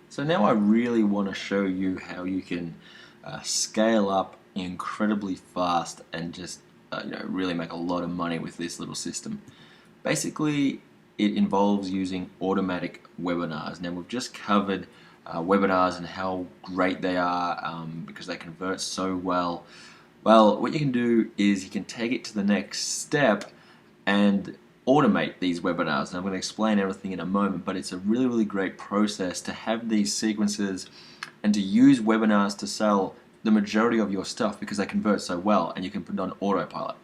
So now I really want to show you how you can scale up incredibly fast and just really make a lot of money with this little system. Basically, it involves using automatic webinars. Now we've just covered webinars and how great they are because they convert so well. Well, what you can do is you can take it to the next step and automate these webinars. And I'm going to explain everything in a moment, but it's a really great process to have these sequences and to use webinars to sell the majority of your stuff because they convert so well and you can put it on autopilot.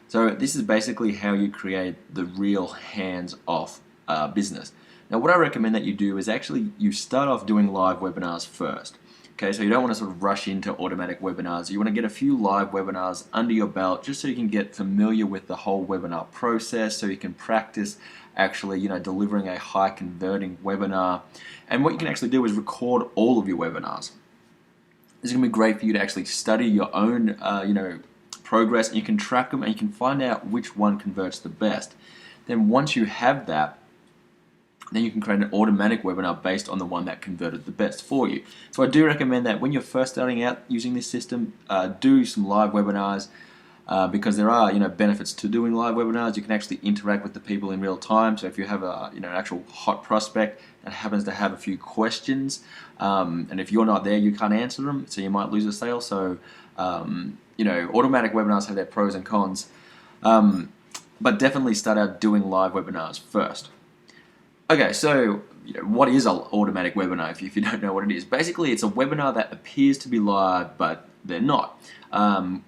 So this is basically how you create the real hands-off business. Now what I recommend that you do is actually you start off doing live webinars first. Okay, so you don't want to sort of rush into automatic webinars. You want to get a few live webinars under your belt just so you can get familiar with the whole webinar process, so you can practice actually delivering a high converting webinar. And what you can actually do is record all of your webinars. This is going to be great for you to actually study your own progress, and you can track them and you can find out which one converts the best. Then once you have that, then you can create an automatic webinar based on the one that converted the best for you. So I do recommend that when you're first starting out using this system, do some live webinars because there are benefits to doing live webinars. You can actually interact with the people in real time. So if you have an actual hot prospect that happens to have a few questions, and if you're not there, you can't answer them, so you might lose a sale. So automatic webinars have their pros and cons, but definitely start out doing live webinars first. Okay, so what is an automatic webinar if you don't know what it is? Basically, it's a webinar that appears to be live, but they're not.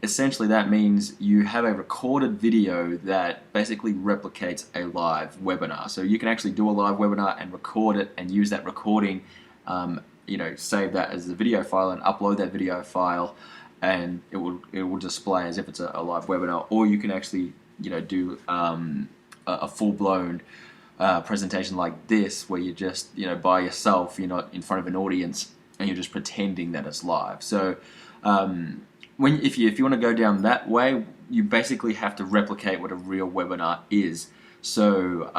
Essentially, that means you have a recorded video that basically replicates a live webinar. So you can actually do a live webinar and record it and use that recording, save that as a video file and upload that video file, and it will display as if it's a live webinar. Or you can actually do a full-blown presentation like this, where you're just by yourself, you're not in front of an audience, and you're just pretending that it's live. So if you want to go down that way, you basically have to replicate what a real webinar is. So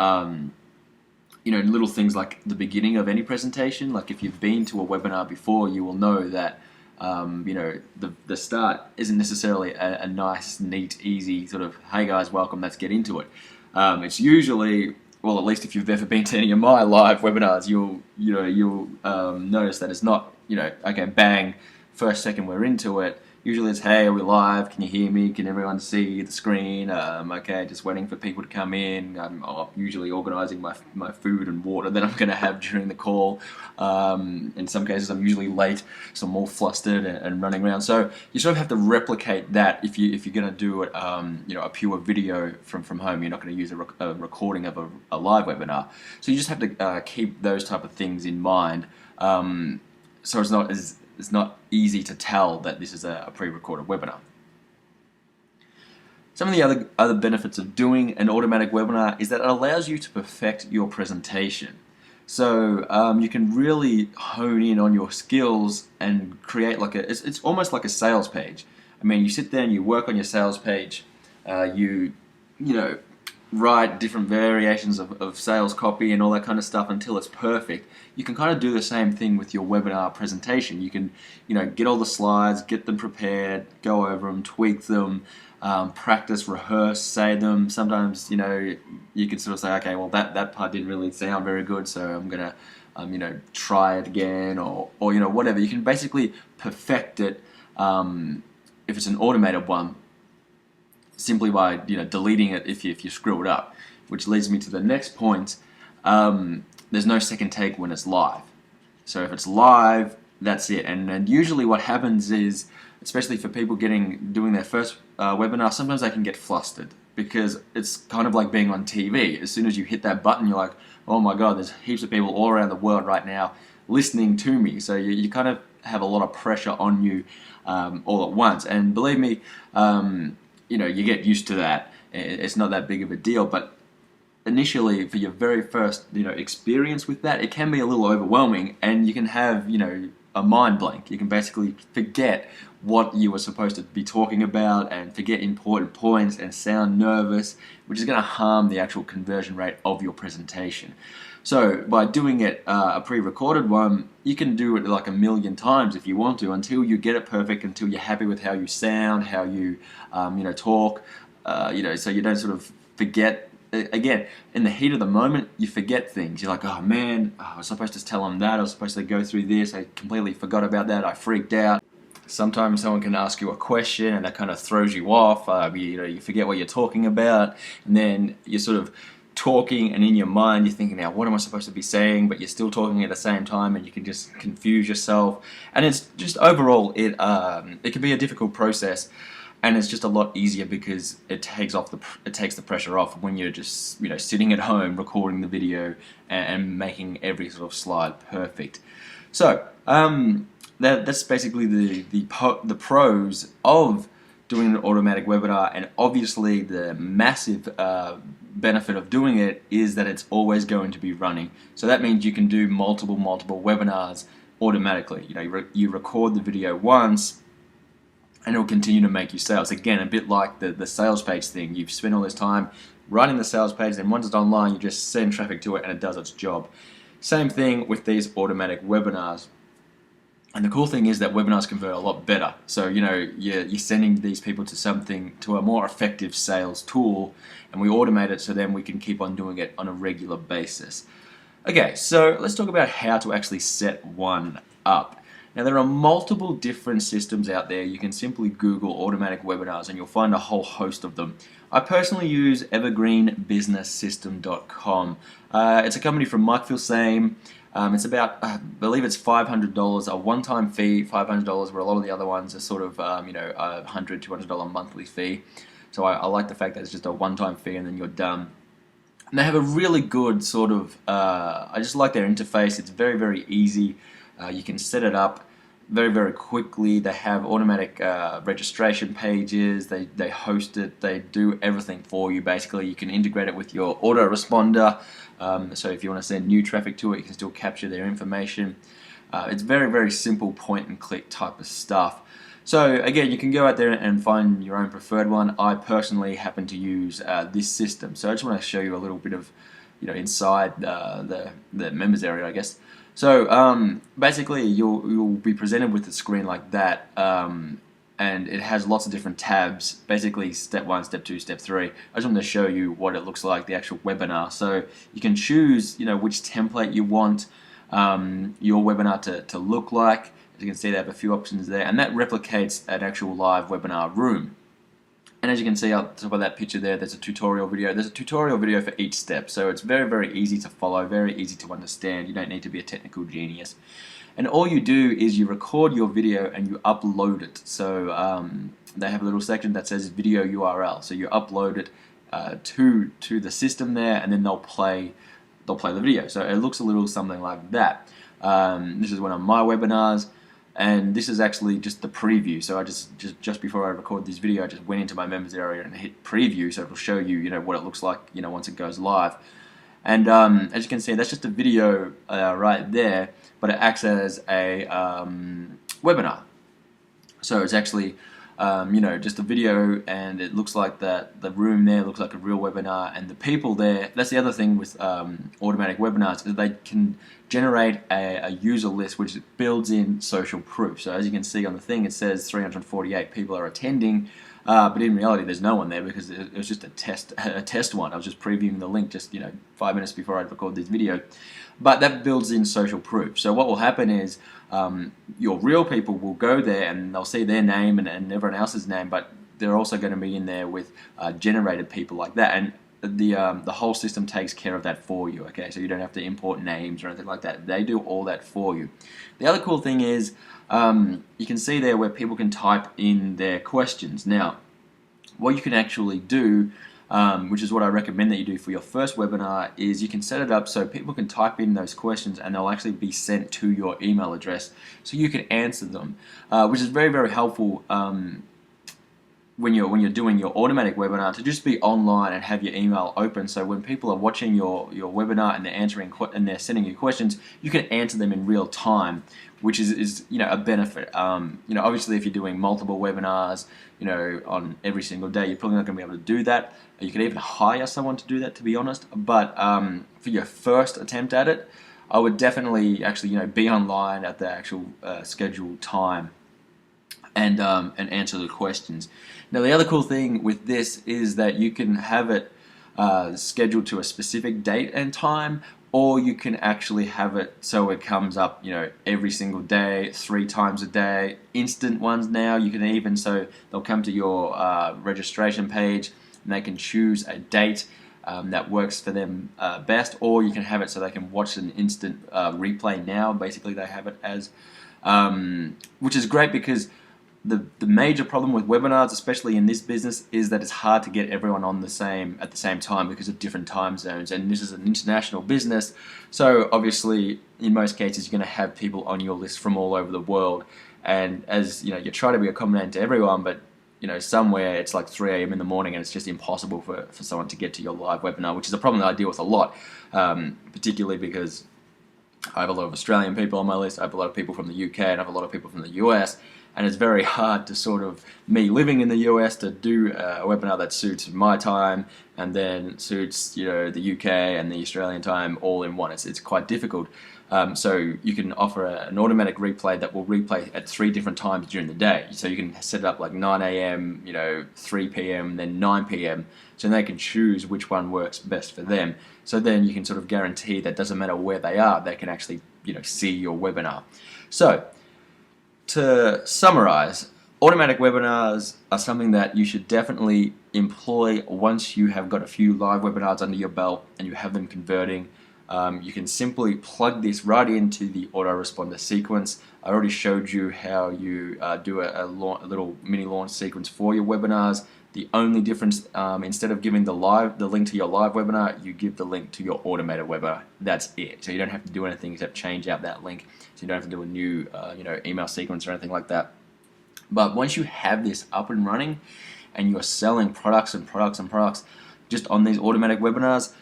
little things like the beginning of any presentation, like if you've been to a webinar before, you will know that the start isn't necessarily a nice, neat, easy sort of, hey guys, welcome, let's get into it. It's usually, well, at least if you've ever been to any of my live webinars, you'll notice that it's not okay, bang, first second we're into it. Usually it's, hey, are we live? Can you hear me? Can everyone see the screen? Okay, just waiting for people to come in. I'm usually organising my food and water that I'm going to have during the call. In some cases I'm usually late, so I'm all flustered and running around. So you sort of have to replicate that if you're going to do it, a pure video from home. You're not going to use a recording of a live webinar. So you just have to keep those type of things in mind. So it's not easy to tell that this is a pre-recorded webinar. Some of the other benefits of doing an automatic webinar is that it allows you to perfect your presentation. So you can really hone in on your skills and create it's almost like a sales page. I mean, you sit there and you work on your sales page. You write different variations of sales copy and all that kind of stuff until it's perfect. You can kind of do the same thing with your webinar presentation. You can get all the slides, get them prepared, go over them, tweak them, practice, rehearse, say them. Sometimes you can sort of say, okay, well that part didn't really sound very good, so I'm gonna try it again, or whatever. You can basically perfect it if it's an automated one, simply by deleting it if you screw it up. Which leads me to the next point. There's no second take when it's live. So if it's live, that's it. And usually what happens is, especially for people doing their first webinar, sometimes they can get flustered because it's kind of like being on TV. As soon as you hit that button, you're like, oh my god, there's heaps of people all around the world right now listening to me. So you kind of have a lot of pressure on you all at once. And believe me, you get used to that. It's not that big of a deal, but initially, for your very first experience with that, it can be a little overwhelming, and you can have a mind blank. You can basically forget what you were supposed to be talking about and forget important points and sound nervous, which is going to harm the actual conversion rate of your presentation. So by doing it a pre-recorded one, you can do it like 1,000,000 times if you want to, until you get it perfect, until you're happy with how you sound, how you talk, so you don't sort of forget. Again, in the heat of the moment, you forget things. You're like, oh man, I was supposed to tell them that, I was supposed to go through this, I completely forgot about that, I freaked out. Sometimes someone can ask you a question and that kind of throws you off. You forget what you're talking about, and then you're sort of talking, and in your mind you're thinking, now what am I supposed to be saying, but you're still talking at the same time, and you can just confuse yourself. And it's just overall, it can be a difficult process, and it's just a lot easier because it takes the pressure off when you're just sitting at home recording the video and making every sort of slide perfect. So that's basically the pros of doing an automatic webinar, and obviously the massive benefit of doing it is that it's always going to be running. So that means you can do multiple webinars automatically. You record the video once, and it'll continue to make you sales. Again, a bit like the sales page thing. You've spent all this time writing the sales page, and once it's online, you just send traffic to it, and it does its job. Same thing with these automatic webinars. And the cool thing is that webinars convert a lot better. So you're sending these people to a more effective sales tool, and we automate it so then we can keep on doing it on a regular basis. Okay, so let's talk about how to actually set one up. Now, there are multiple different systems out there. You can simply Google automatic webinars and you'll find a whole host of them. I personally use evergreenbusinesssystem.com. It's a company from Mike Filsaime. It's about, I believe it's $500, a one-time fee, $500, where a lot of the other ones are sort of, a $100, $200 monthly fee. So I like the fact that it's just a one-time fee and then you're done. And they have a really good sort of, I just like their interface. It's very, very easy. You can set it up very, very quickly. They have automatic registration pages. They host it. They do everything for you, basically. You can integrate it with your autoresponder. So if you want to send new traffic to it, you can still capture their information. It's very, very simple point-and-click type of stuff. So again, you can go out there and find your own preferred one. I personally happen to use this system. So I just want to show you a little bit of, inside the members area, I guess. So basically, you'll be presented with a screen like that, and it has lots of different tabs. Basically, step 1, step 2, step 3. I just wanted to show you what it looks like, the actual webinar. So you can choose, which template you want your webinar to look like. As you can see, they have a few options there, and that replicates an actual live webinar room. And as you can see up top of that picture there, there's a tutorial video. There's a tutorial video for each step, so it's very, very easy to follow, very easy to understand. You don't need to be a technical genius. And all you do is you record your video and you upload it. So they have a little section that says video URL. So you upload it to the system there, and then they'll play the video. So it looks a little something like that. This is one of my webinars. And this is actually just the preview. So I just before I record this video, I just went into my members area and hit preview, so it'll show you, what it looks like, once it goes live. And as you can see, that's just a video right there, but it acts as a webinar. So it's actually, just a video, and it looks like that the room there looks like a real webinar, and the people there. That's the other thing with automatic webinars, is they can generate a user list which builds in social proof. So as you can see on the thing, it says 348 people are attending, but in reality there's no one there because it was just a test one. I was just previewing the link just 5 minutes before I'd record this video. But that builds in social proof. So what will happen is your real people will go there and they'll see their name and everyone else's name, but they're also going to be in there with generated people like that. And the whole system takes care of that for you, okay? So you don't have to import names or anything like that. They do all that for you. The other cool thing is you can see there where people can type in their questions. Now, what you can actually do, which is what I recommend that you do for your first webinar, is you can set it up so people can type in those questions and they'll actually be sent to your email address so you can answer them, which is very, very helpful. when you're doing your automatic webinar, to just be online and have your email open, so when people are watching your webinar and they're and they're sending you questions, you can answer them in real time, which is a benefit. Obviously, if you're doing multiple webinars, on every single day, you're probably not going to be able to do that. You could even hire someone to do that, to be honest. But for your first attempt at it, I would definitely actually be online at the actual scheduled time and answer the questions. Now, the other cool thing with this is that you can have it scheduled to a specific date and time, or you can actually have it so it comes up, every single day, 3 times a day. Instant ones now, you can even, so they'll come to your registration page and they can choose a date that works for them best, or you can have it so they can watch an instant replay now. Basically, they have it as, which is great because the major problem with webinars, especially in this business, is that it's hard to get everyone on at the same time because of different time zones, and this is an international business, so obviously in most cases you're going to have people on your list from all over the world, and as you try to be accommodating to everyone, but somewhere it's like 3 a.m. in the morning and it's just impossible for someone to get to your live webinar, which is a problem that I deal with a lot, particularly because I have a lot of Australian people on my list, I have a lot of people from the UK, and I have a lot of people from the US, and it's very hard to sort of, me living in the US, to do a webinar that suits my time and then suits the UK and the Australian time all in one. It's quite difficult. So you can offer an automatic replay that will replay at 3 different times during the day. So you can set it up like 9 a.m., 3 p.m., then 9 p.m. So they can choose which one works best for them. So then you can sort of guarantee that doesn't matter where they are, they can actually see your webinar. So to summarize, automatic webinars are something that you should definitely employ once you have got a few live webinars under your belt and you have them converting. You can simply plug this right into the autoresponder sequence. I already showed you how you do a little mini launch sequence for your webinars. The only difference, instead of giving the link to your live webinar, you give the link to your automated webinar. That's it. So you don't have to do anything except change out that link. So you don't have to do a new email sequence or anything like that. But once you have this up and running and you're selling products and products and products just on these automatic webinars,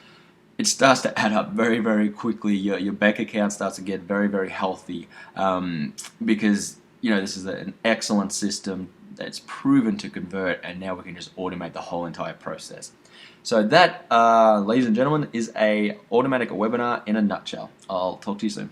it starts to add up very, very quickly. Your bank account starts to get very, very healthy because this is an excellent system that's proven to convert, and now we can just automate the whole entire process. So that, ladies and gentlemen, is a automatic webinar in a nutshell. I'll talk to you soon.